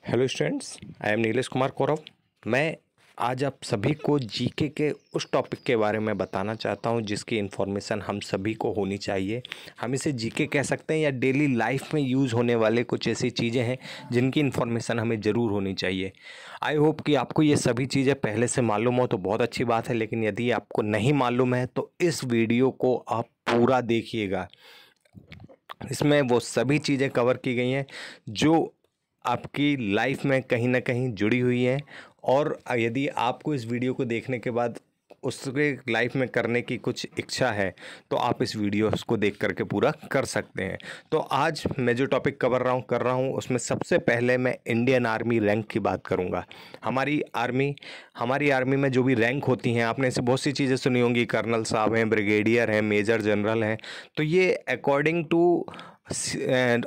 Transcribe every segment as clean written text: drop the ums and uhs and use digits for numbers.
Hello students, I am Nilesh Kumar Kaurav. मैं आज आप सभी को जीके के उस टॉपिक के बारे में बताना चाहता हूं जिसकी इन्फॉर्मेशन हम सभी को होनी चाहिए। हम इसे जीके कह सकते हैं या डेली लाइफ में यूज़ होने वाले कुछ ऐसी चीज़ें हैं जिनकी इन्फॉर्मेशन हमें ज़रूर होनी चाहिए। आई होप कि आपको ये सभी चीज़ें पहले से मालूम हो तो बहुत अच्छी बात है, लेकिन यदि आपको नहीं मालूम है तो इस वीडियो को आप पूरा देखिएगा। इसमें वो सभी चीज़ें कवर की गई हैं जो आपकी लाइफ में कहीं ना कहीं जुड़ी हुई है, और यदि आपको इस वीडियो को देखने के बाद उसके लाइफ में करने की कुछ इच्छा है तो आप इस वीडियो को देख करके पूरा कर सकते हैं। तो आज मैं जो टॉपिक कर रहा हूँ उसमें सबसे पहले मैं इंडियन आर्मी रैंक की बात करूँगा। हमारी आर्मी में जो भी रैंक होती हैं, आपने ऐसे बहुत सी चीज़ें सुनी होंगी, कर्नल साहब हैं, ब्रिगेडियर हैं, मेजर जनरल हैं। तो ये अकॉर्डिंग टू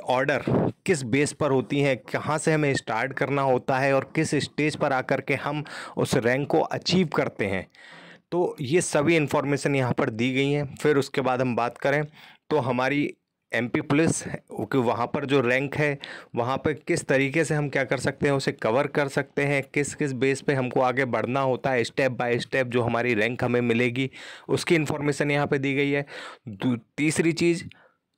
ऑर्डर किस बेस पर होती हैं, कहाँ से हमें स्टार्ट करना होता है और किस स्टेज पर आकर के हम उस रैंक को अचीव करते हैं। तो ये सभी इन्फॉर्मेशन यहाँ पर दी गई हैं। फिर उसके बाद हम बात करें तो हमारी एमपी पुलिस कि वहाँ पर जो रैंक है वहाँ पर किस तरीके से हम क्या कर सकते हैं, उसे कवर कर सकते हैं, किस किस बेस पे हमको आगे बढ़ना होता है, स्टेप बाय स्टेप जो हमारी रैंक हमें मिलेगी उसकी इन्फॉर्मेशन यहाँ पे दी गई है। तीसरी चीज़,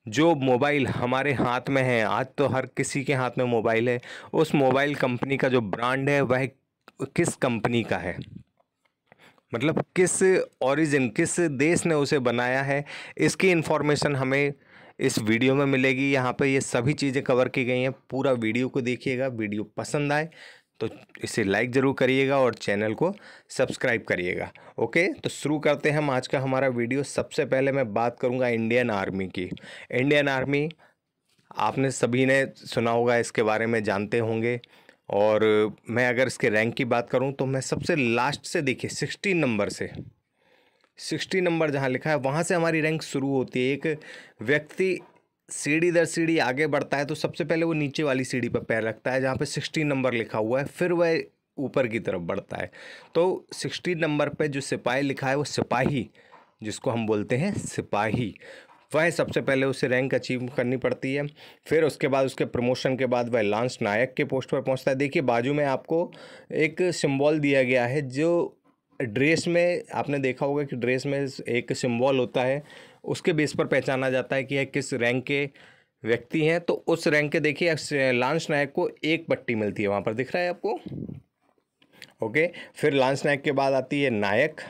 जो मोबाइल हमारे हाथ में है, आज तो हर किसी के हाथ में मोबाइल है, उस मोबाइल कंपनी का जो ब्रांड है वह किस कंपनी का है, मतलब किस ओरिजिन, किस देश ने उसे बनाया है, इसकी इन्फॉर्मेशन हमें इस वीडियो में मिलेगी। यहाँ पे ये सभी चीज़ें कवर की गई हैं। पूरा वीडियो को देखिएगा। वीडियो पसंद आए तो इसे लाइक ज़रूर करिएगा और चैनल को सब्सक्राइब करिएगा। ओके, तो शुरू करते हैं हम आज का हमारा वीडियो। सबसे पहले मैं बात करूँगा इंडियन आर्मी की। इंडियन आर्मी आपने सभी ने सुना होगा, इसके बारे में जानते होंगे। और मैं अगर इसके रैंक की बात करूं तो मैं सबसे लास्ट से, देखिए 16 नंबर से, 60 नंबर जहां लिखा है वहां से हमारी रैंक शुरू होती है। एक व्यक्ति सीढ़ी दर सीढ़ी आगे बढ़ता है तो सबसे पहले वो नीचे वाली सीढ़ी पर पैर रखता है जहाँ पे 16 नंबर लिखा हुआ है, फिर वह ऊपर की तरफ बढ़ता है। तो 16 नंबर पे जो सिपाही लिखा है वो सिपाही, जिसको हम बोलते हैं सिपाही, वह सबसे पहले उसे रैंक अचीव करनी पड़ती है। फिर उसके बाद उसके प्रमोशन के बाद वह लांस नायक के पोस्ट पर पहुंचता है। देखिए बाजू में आपको एक सिंबल दिया गया है, जो ड्रेस में आपने देखा होगा कि ड्रेस में एक सिंबल होता है, उसके बेस पर पहचाना जाता है कि यह किस रैंक के व्यक्ति हैं। तो उस रैंक के देखिए लांस नायक को एक पट्टी मिलती है, वहाँ पर दिख रहा है आपको। ओके, फिर लांस नायक के बाद आती है नायक,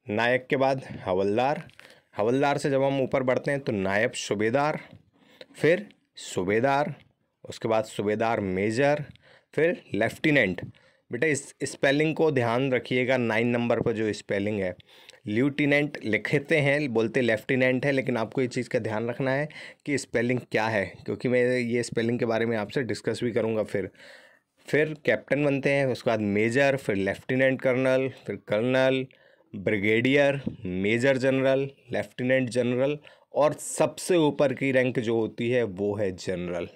नायक के बाद हवलदार, हवलदार से जब हम ऊपर बढ़ते हैं तो नायब सूबेदार, फिर सूबेदार, उसके बाद सूबेदार मेजर, फिर लेफ्टिनेंट। बेटा इस स्पेलिंग को ध्यान रखिएगा, 9 नंबर पर जो स्पेलिंग है, ल्यूटिनेंट लिखते हैं, बोलते लेफ्टिनेंट है, लेकिन आपको ये चीज़ का ध्यान रखना है कि स्पेलिंग क्या है, क्योंकि मैं ये स्पेलिंग के बारे में आपसे डिस्कस भी करूँगा। फिर कैप्टन बनते हैं, उसके बाद मेजर, फिर लेफ्टिनेंट कर्नल, फिर colonel, brigadier, major general, lieutenant general, और सबसे ऊपर की रैंक जो होती है वो है जनरल।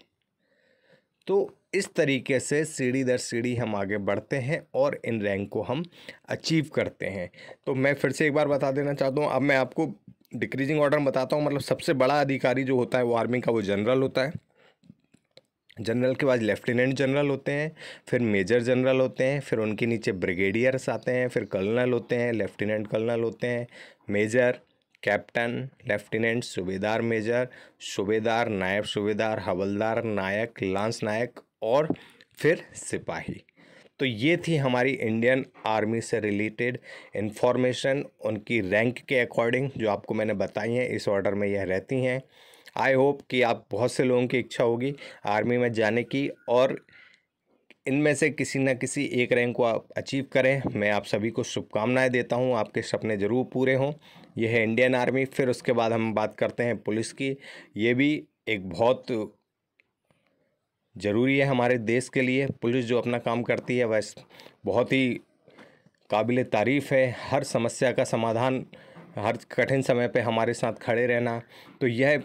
तो इस तरीके से सीढ़ी दर सीढ़ी हम आगे बढ़ते हैं और इन रैंक को हम अचीव करते हैं। तो मैं फिर से एक बार बता देना चाहता हूँ, अब मैं आपको डिक्रीजिंग ऑर्डर में बताता हूँ। मतलब सबसे बड़ा अधिकारी जो होता है वो आर्मी का, वो जनरल होता है। जनरल के बाद लेफ्टिनेंट जनरल होते हैं, फिर मेजर जनरल होते हैं, फिर उनके नीचे ब्रिगेडियर्स आते हैं, फिर कर्नल होते हैं, लेफ्टिनेंट कर्नल होते हैं, मेजर, कैप्टन, लेफ्टिनेंट, सूबेदार मेजर, सूबेदार, नायब सूबेदार, हवलदार, नायक, लांस नायक, और फिर सिपाही। तो ये थी हमारी इंडियन आर्मी से रिलेटेड इन्फॉर्मेशन, उनकी रैंक के अकॉर्डिंग जो आपको मैंने बताई हैं, इस ऑर्डर में यह रहती हैं। आई होप कि आप, बहुत से लोगों की इच्छा होगी आर्मी में जाने की, और इनमें से किसी न किसी एक रैंक को आप अचीव करें। मैं आप सभी को शुभकामनाएं देता हूं, आपके सपने ज़रूर पूरे हों। यह है इंडियन आर्मी। फिर उसके बाद हम बात करते हैं पुलिस की। ये भी एक बहुत ज़रूरी है हमारे देश के लिए। पुलिस जो अपना काम करती है वह बहुत ही काबिल तारीफ़ है। हर समस्या का समाधान, हर कठिन समय पे हमारे साथ खड़े रहना, तो यह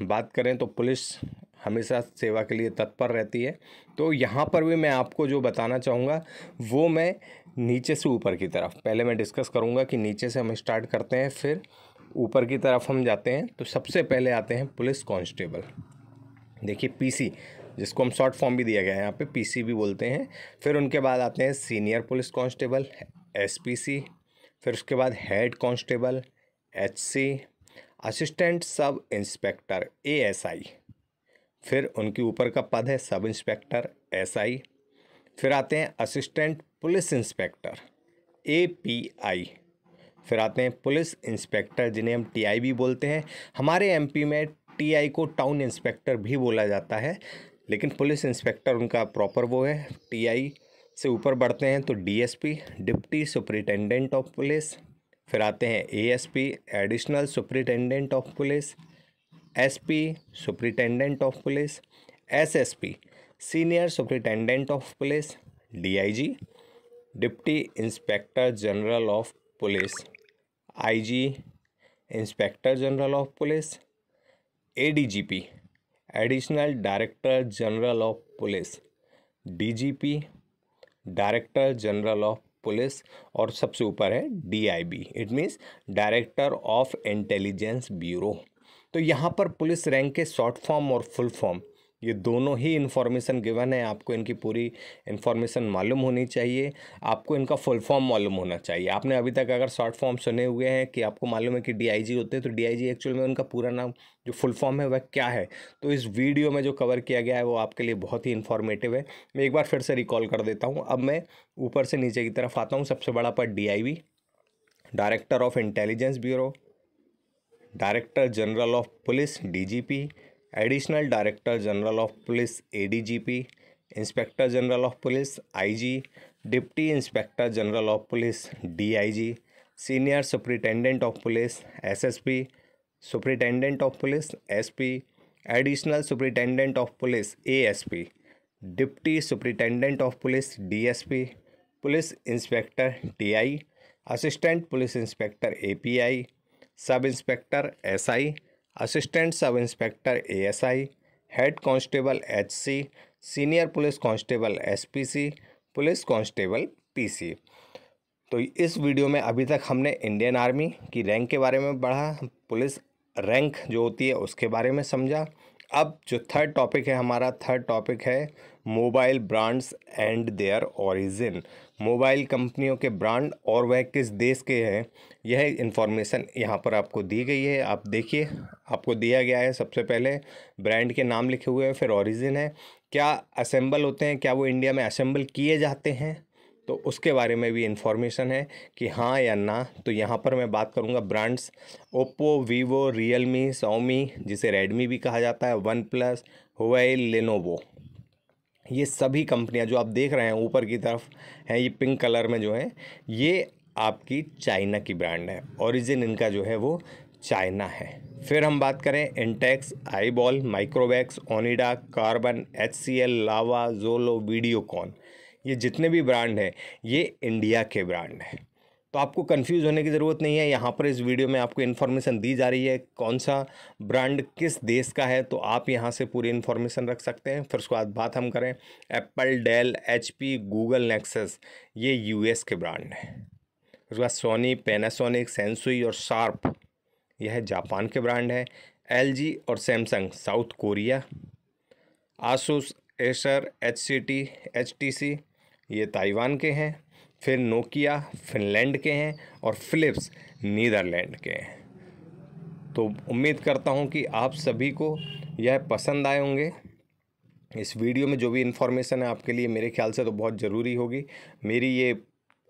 बात करें तो पुलिस हमेशा सेवा के लिए तत्पर रहती है। तो यहाँ पर भी मैं आपको जो बताना चाहूँगा वो मैं नीचे से ऊपर की तरफ, पहले मैं डिस्कस करूँगा कि नीचे से हम स्टार्ट करते हैं, फिर ऊपर की तरफ हम जाते हैं। तो सबसे पहले आते हैं पुलिस कांस्टेबल। देखिए पीसी, जिसको हम शॉर्ट फॉर्म भी दिया गया है यहाँ पे, पीसी भी बोलते हैं। फिर उनके बाद आते हैं सीनियर पुलिस कांस्टेबल, एसपीसी। फिर उसके बाद head constable, HC. Assistant sub inspector, ASI. फिर उनके ऊपर का पद है सब इंस्पेक्टर, एसआई। फिर आते हैं असिस्टेंट पुलिस इंस्पेक्टर, एपीआई। फिर आते हैं पुलिस इंस्पेक्टर, जिन्हें हम टीआई भी बोलते हैं। हमारे एमपी में टीआई को टाउन इंस्पेक्टर भी बोला जाता है, लेकिन पुलिस इंस्पेक्टर उनका प्रॉपर वो है। टीआई से ऊपर बढ़ते हैं तो DSP, deputy superintendent of police. फिर आते हैं ASP, additional superintendent of police. SP, superintendent of police. SSP, senior superintendent of police. DIG, deputy inspector general of police. IG, inspector general of police. ADGP, additional director general of police. DGP, director general of police. और सबसे ऊपर है DIB, it means director of intelligence bureau. तो यहाँ पर police rank के short form और full form, ये दोनों ही इन्फॉर्मेशन गिवन है। आपको इनकी पूरी इन्फॉर्मेशन मालूम होनी चाहिए, आपको इनका फुल फॉर्म मालूम होना चाहिए। आपने अभी तक अगर शॉर्ट फॉर्म सुने हुए हैं कि आपको मालूम है कि डीआईजी होते हैं, तो डीआईजी एक्चुअल में उनका पूरा नाम जो फुल फॉर्म है वह क्या है, तो इस वीडियो में जो कवर किया गया है वो आपके लिए बहुत ही इन्फॉर्मेटिव है। मैं एक बार फिर से रिकॉल कर देता हूँ। अब मैं ऊपर से नीचे की तरफ आता हूँ। सबसे बड़ा पद DIB, director of intelligence bureau. Director general of police, DGP. Additional director general of police, ADGP. Inspector general of police, IG. Deputy inspector general of police, DIG. Senior superintendent of police, SSP. Superintendent of police, SP. Additional superintendent of police, ASP. Deputy superintendent of police, DSP. Police inspector, TI. Assistant police inspector, API. Sub inspector, SI. Assistant sub inspector, ASI. Head constable, HC. Senior police constable, SPC. Police constable, PC. तो इस video में अभी तक हमने Indian army की rank के बारे में पढ़ा, पुलिस रैंक जो होती है उसके बारे में समझा। अब जो थर्ड टॉपिक है हमारा, थर्ड टॉपिक है mobile brands and their origin. Mobile कंपनियों के ब्रांड और वह किस देश के हैं, यह इन्फॉर्मेशन यहाँ पर आपको दी गई है। आप देखिए, आपको दिया गया है सबसे पहले ब्रांड के नाम लिखे हुए हैं, फिर ओरिजिन है, क्या असेंबल होते हैं, क्या वो इंडिया में असेंबल किए जाते हैं, तो उसके बारे में भी इन्फॉर्मेशन है कि हाँ या ना। तो यहाँ पर मैं बात करूँगा brands, Oppo, Vivo, Realme, Xiaomi, जिसे रेडमी भी कहा जाता है, वन प्लस, हुआई, लेनोवो। ये सभी कंपनियां जो आप देख रहे हैं ऊपर की तरफ हैं, ये पिंक कलर में जो है, ये आपकी चाइना की ब्रांड है। ओरिजिन इनका जो है वो चाइना है। फिर हम बात करें Intex, iBall, Micromax, Onida, Karbonn, HCL, Lava, Xolo, Videocon, ये जितने भी ब्रांड हैं ये इंडिया के ब्रांड हैं। तो आपको कंफ्यूज होने की ज़रूरत नहीं है। यहाँ पर इस वीडियो में आपको इन्फॉर्मेशन दी जा रही है कौन सा ब्रांड किस देश का है, तो आप यहाँ से पूरी इन्फॉर्मेशन रख सकते हैं। फिर उसके बाद बात हम करें Apple, Dell, HP, Google, Nexus, ये यूएस के ब्रांड हैं। उसके बाद सोनी, पैनासोनिक, सेंसुई और शार्प, यह जापान के ब्रांड है। एलजी और Samsung, South Korea. Asus, Acer, HCT, HTC, ये ताइवान के हैं। फिर नोकिया, फिनलैंड के हैं। और फिलिप्स, नीदरलैंड के हैं। तो उम्मीद करता हूं कि आप सभी को यह पसंद आए होंगे। इस वीडियो में जो भी इन्फॉर्मेशन है आपके लिए मेरे ख्याल से तो बहुत ज़रूरी होगी। मेरी ये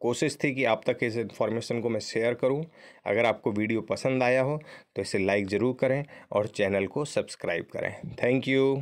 कोशिश थी कि आप तक इस इन्फॉर्मेशन को मैं शेयर करूं। अगर आपको वीडियो पसंद आया हो तो इसे लाइक ज़रूर करें और चैनल को सब्सक्राइब करें। Thank you.